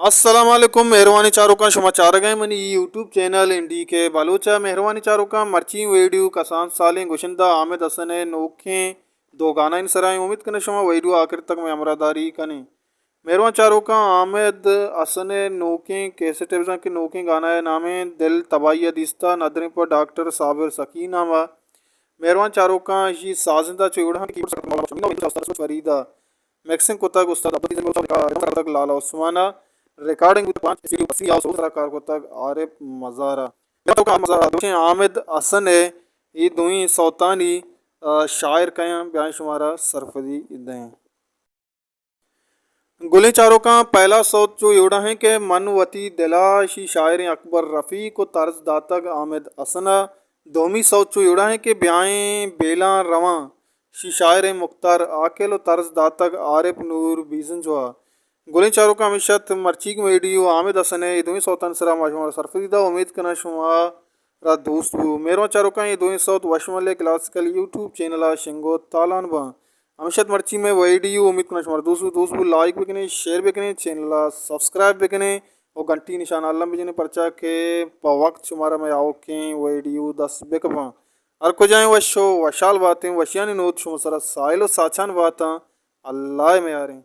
अस्सलाम वालेकुम मेहरबानी चारों का समाचार गए मनी यूट्यूब चैनल इंडी के बालूचा मेहरबानी चारों का मर्ची वीडियो कसान सालें गुशिंदा आमिद हसन नोखे दो गाना इन सराय उम्मीद कने शमा वीडियो आखिर तक में अमरादारी कने मेहरबान चारों का आमिद हसन नोखे कैसे टेबजा के नोखे गाना है नामे दिल तबाही दिस्ता नदरे पर डॉक्टर साबिर सकीना व मेहरबान चारों का ये साजिंदा चुड़ा की फरीदा मैक्सिम को तक उस्ताद लाला उस्माना रिकॉर्डिंग with पांच सीडी बसी आओ दूसरा कार को तक आरिफ मज़ारा तो का मज़ारा दोषे आमिद हसन है ये दुई सौतानी शायर कया बयान शुमारा सरफदी इदें गुली चारों का पहला सौत जो योड़ा है कि मनवती दिलाशी शायर अकबर रफ़ी को तर्ज दातक आमिद हसना दोमी सौत जो योड़ा है कि ब्याएं बेला रवां शी शायर मुख्तार आकेलो तर्ज दातक आरिफ नूर बीजन जोआ गोली चारों का हमेशा मर्ची की वीडियो आमिद हसन है ये दोनों सौतन सरा माशुमार सरफरीदा उम्मीद करना शुमारा दोस्त मेरा चारों का ये दोनों सौत वशमल क्लासिकल यूट्यूब चैनल शिंगो तालान बा हमेशा मर्ची में वीडियो उम्मीद करना शुमार दोस्त लाइक भी करें शेयर भी करें चैनल सब्सक्राइब भी करें और घंटी निशान आलम भी जने पर्चा के वक्त शुमारा में आओ के वीडियो 10 बेकबा और को जाए वशो वशाल बातें वशियानी नोत शुमा सरा साइलो साचान बात अल्लाह में आ रहे